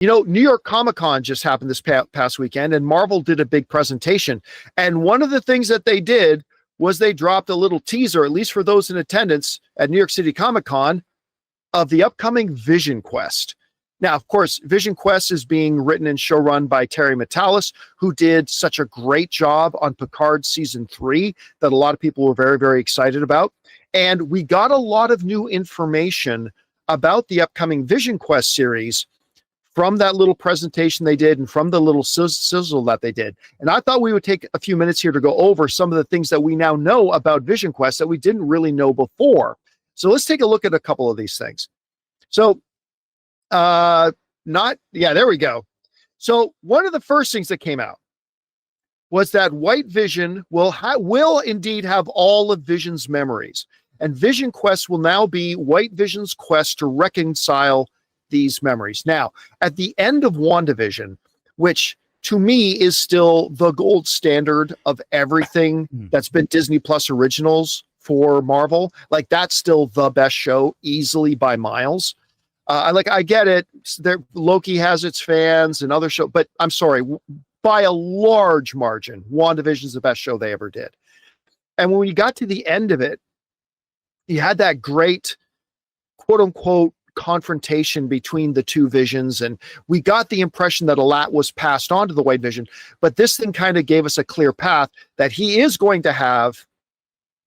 New York Comic Con just happened this past weekend, and Marvel did a big presentation. And one of the things that they did was they dropped a little teaser, at least for those in attendance at New York City Comic Con, of the upcoming VisionQuest. Now, of course, VisionQuest is being written and showrun by Terry Matalas, who did such a great job on Picard Season 3 that a lot of people were very, very excited about. And we got a lot of new information about the upcoming VisionQuest series from that little presentation they did and from the little sizzle that they did. And I thought we would take a few minutes here to go over some of the things that we now know about VisionQuest that we didn't really know before. So let's take a look at a couple of these things. So, there we go. So one of the first things that came out was that White Vision will indeed have all of Vision's memories. And VisionQuest will now be White Vision's quest to reconcile these memories. Now, at the end of WandaVision, which to me is still the gold standard of everything that's been Disney Plus originals for Marvel, like that's still the best show easily by miles. I get it. Loki has its fans and other show, but I'm sorry, by a large margin, WandaVision is the best show they ever did. And when you got to the end of it, you had that great quote unquote confrontation between the two visions, and we got the impression that a lot was passed on to the White Vision, but this thing kind of gave us a clear path that he is going to have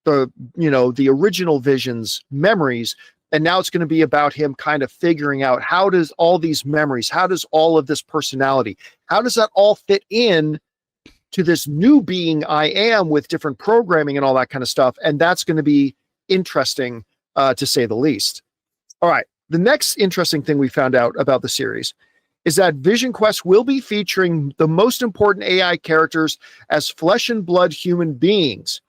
the original Vision's memories, and now it's going to be about him kind of figuring out how does all these memories, how does all of this personality, how does that all fit in to this new being I am with different programming and all that kind of stuff, and that's going to be interesting to say the least. All right. The next interesting thing we found out about the series is that VisionQuest will be featuring the most important AI characters as flesh and blood human beings.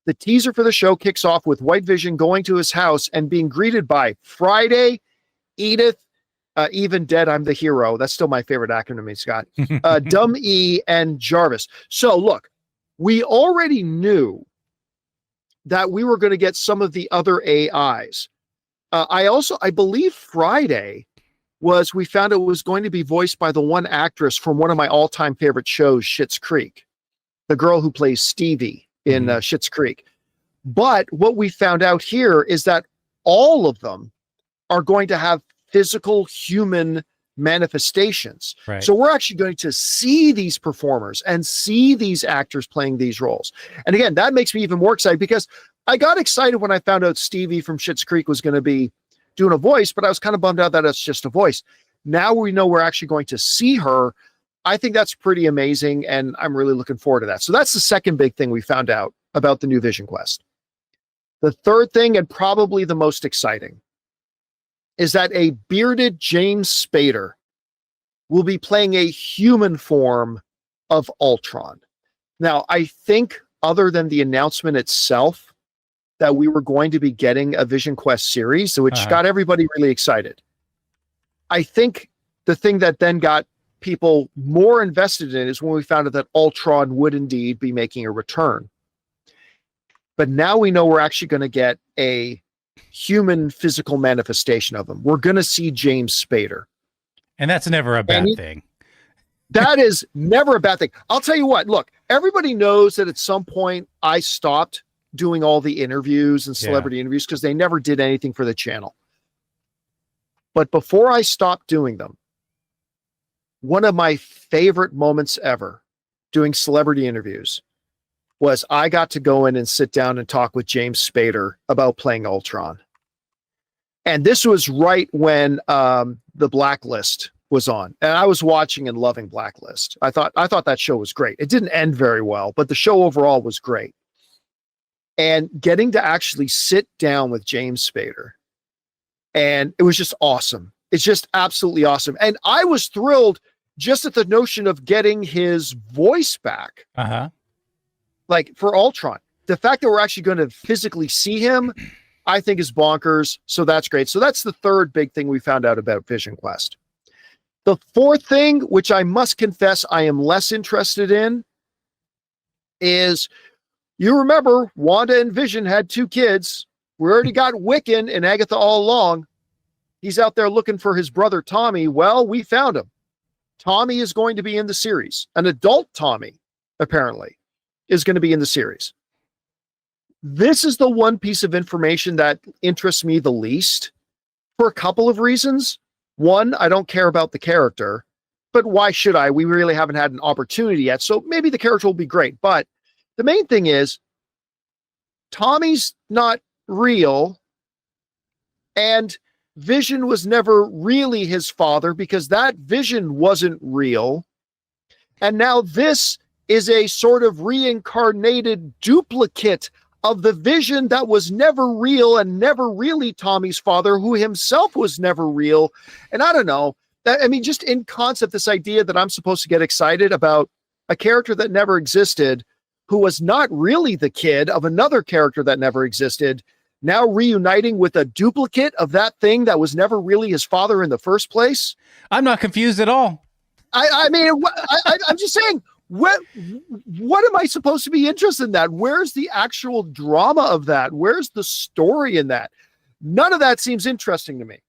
The teaser for the show kicks off with White Vision going to his house and being greeted by Friday, Edith, even dead, I'm the hero. That's still my favorite acronym, Scott. Dumb E, and Jarvis. So look, we already knew that we were going to get some of the other AIs. I believe Friday we found it was going to be voiced by the one actress from one of my all-time favorite shows, Schitt's Creek, the girl who plays Stevie in Schitt's Creek. But what we found out here is that all of them are going to have physical human manifestations. Right. So we're actually going to see these performers and see these actors playing these roles. And again, that makes me even more excited because I got excited when I found out Stevie from Schitt's Creek was going to be doing a voice, but I was kind of bummed out that it's just a voice. Now we know we're actually going to see her. I think that's pretty amazing, and I'm really looking forward to that. So that's the second big thing we found out about the new VisionQuest. The third thing, and probably the most exciting, is that a bearded James Spader will be playing a human form of Ultron. Now, I think other than the announcement itself, that we were going to be getting a VisionQuest series, which got everybody really excited. I think the thing that then got people more invested in is when we found out that Ultron would indeed be making a return. But now we know we're actually going to get a human physical manifestation of him. We're going to see James Spader. And that's never a bad thing. That is never a bad thing. I'll tell you what, look, everybody knows that at some point I stopped doing all the interviews and celebrity interviews because they never did anything for the channel. But before I stopped doing them, one of my favorite moments ever doing celebrity interviews was I got to go in and sit down and talk with James Spader about playing Ultron. And this was right when the Blacklist was on. And I was watching and loving Blacklist. I thought that show was great. It didn't end very well, but the show overall was great. And getting to actually sit down with James Spader, and it was just awesome. It's just absolutely awesome. And I was thrilled just at the notion of getting his voice back. Like for Ultron. The fact that we're actually going to physically see him, I think is bonkers. So that's great. So that's the third big thing we found out about VisionQuest. The fourth thing, which I must confess I am less interested in, is you remember Wanda and Vision had 2 kids. We already got Wiccan and Agatha all along. He's out there looking for his brother Tommy. Well, we found him. Tommy is going to be in the series. An adult Tommy, apparently, is going to be in the series. This is the one piece of information that interests me the least for a couple of reasons. One, I don't care about the character, but why should I? We really haven't had an opportunity yet, so maybe the character will be great. But the main thing is, Tommy's not real, and Vision was never really his father because that Vision wasn't real. And now this is a sort of reincarnated duplicate of the Vision that was never real and never really Tommy's father, who himself was never real. And I don't know. I mean, just in concept, this idea that I'm supposed to get excited about a character that never existed, who was not really the kid of another character that never existed, now reuniting with a duplicate of that thing that was never really his father in the first place. I'm not confused at all. I mean, I'm just saying, what am I supposed to be interested in that? Where's the actual drama of that? Where's the story in that? None of that seems interesting to me.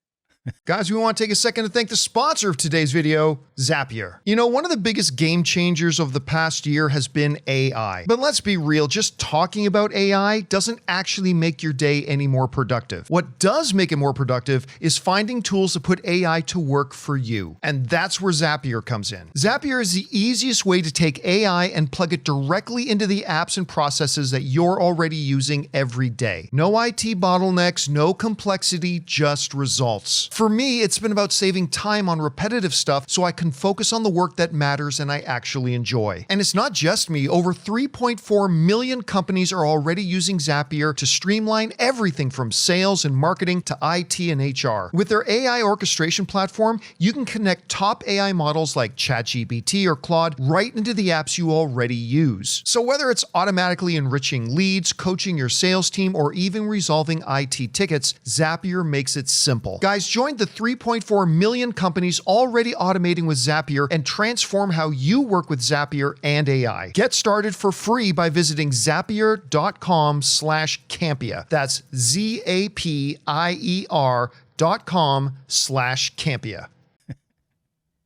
Guys, we want to take a second to thank the sponsor of today's video, Zapier. You know, one of the biggest game changers of the past year has been AI. But let's be real, just talking about AI doesn't actually make your day any more productive. What does make it more productive is finding tools to put AI to work for you. And that's where Zapier comes in. Zapier is the easiest way to take AI and plug it directly into the apps and processes that you're already using every day. No IT bottlenecks, no complexity, just results. For me, it's been about saving time on repetitive stuff so I can focus on the work that matters and I actually enjoy. And it's not just me. Over 3.4 million companies are already using Zapier to streamline everything from sales and marketing to IT and HR. With their AI orchestration platform, you can connect top AI models like ChatGPT or Claude right into the apps you already use. So whether it's automatically enriching leads, coaching your sales team, or even resolving IT tickets, Zapier makes it simple. Guys, join the 3.4 million companies already automating with Zapier and transform how you work with Zapier and AI. Get started for free by visiting zapier.com/Campea. That's ZAPIER.com/Campea.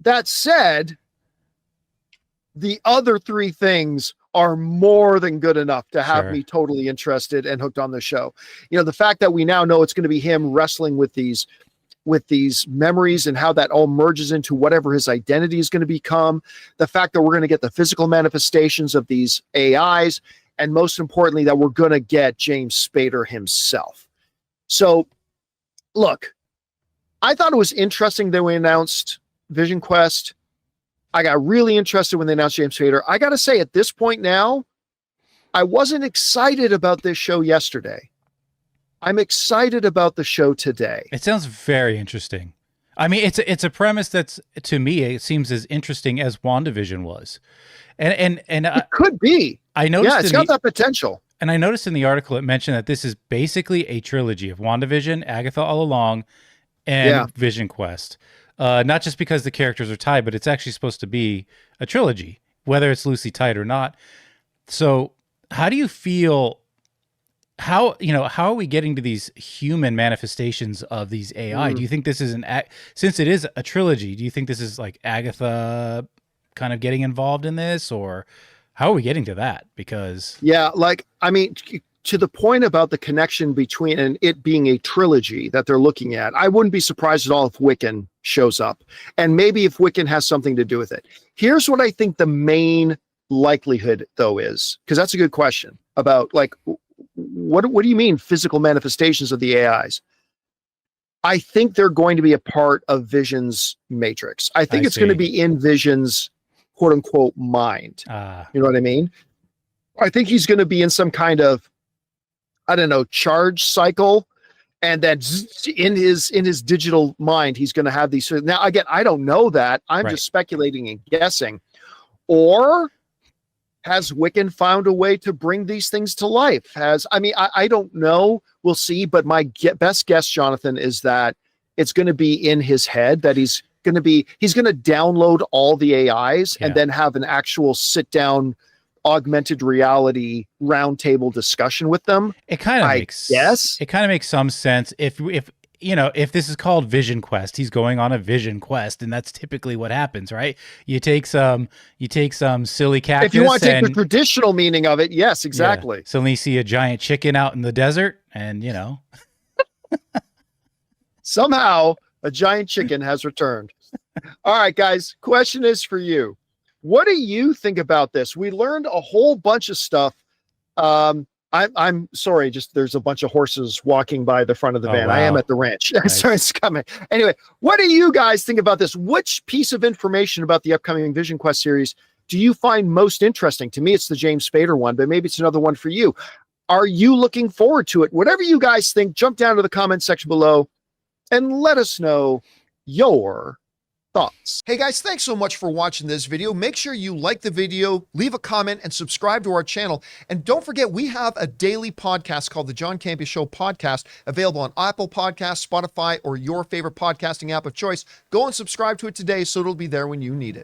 That said, the other three things are more than good enough to have me totally interested and hooked on the show. You know, the fact that we now know it's going to be him wrestling with these memories and how that all merges into whatever his identity is going to become, the fact that we're going to get the physical manifestations of these AIs, and most importantly, that we're going to get James Spader himself. So, look, I thought it was interesting that we announced VisionQuest. I got really interested when they announced James Spader. I got to say, at this point now, I wasn't excited about this show yesterday. I'm excited about the show today. It sounds very interesting. I mean, it's a premise that's, to me, it seems as interesting as WandaVision was. And it could be. I noticed, yeah, it's got that potential. And I noticed in the article it mentioned that this is basically a trilogy of WandaVision, Agatha All Along, and VisionQuest. Not just because the characters are tied, but it's actually supposed to be a trilogy, whether it's loosely tied or not. So how do you feel? How are we getting to these human manifestations of these AI? Do you think this is since it is a trilogy, do you think this is like Agatha kind of getting involved in this, or how are we getting to that? Because I mean, to the point about the connection between and it being a trilogy that they're looking at, I wouldn't be surprised at all if Wiccan shows up, and maybe if Wiccan has something to do with it. Here's what I think the main likelihood though is, because that's a good question about like, what do you mean physical manifestations of the AIs? I think they're going to be a part of Vision's matrix. I think it's going to be in Vision's quote unquote mind. You know what I mean? I think he's going to be in some kind of, I don't know, charge cycle. And then in his digital mind, he's going to have these. Now, again, I don't know that. I'm just speculating and guessing. Or has Wiccan found a way to bring these things to life? I don't know. We'll see. But my best guess, Jonathan, is that it's going to be in his head, that he's going to download all the AIs and then have an actual sit down augmented reality roundtable discussion with them. It kind of makes some sense. If if this is called VisionQuest, he's going on a vision quest, and that's typically what happens, right? You take some silly cactus. If you want to take the traditional meaning of it, yes, exactly. Yeah. So then you see a giant chicken out in the desert, and somehow a giant chicken has returned. All right, guys, question is for you. What do you think about this? We learned a whole bunch of stuff. I'm sorry, just there's a bunch of horses walking by the front of the van. Wow. I am at the ranch. Nice. So it's coming. Anyway, what do you guys think about this? Which piece of information about the upcoming VisionQuest series do you find most interesting? To me, it's the James Spader one, but maybe it's another one for you. Are you looking forward to it? Whatever you guys think, jump down to the comment section below and let us know your thoughts. Hey guys, thanks so much for watching this video. Make sure you like the video, leave a comment, and subscribe to our channel. And don't forget, we have a daily podcast called the John Campea Show podcast, available on Apple Podcasts, Spotify, or your favorite podcasting app of choice. Go and subscribe to it today so it'll be there when you need it.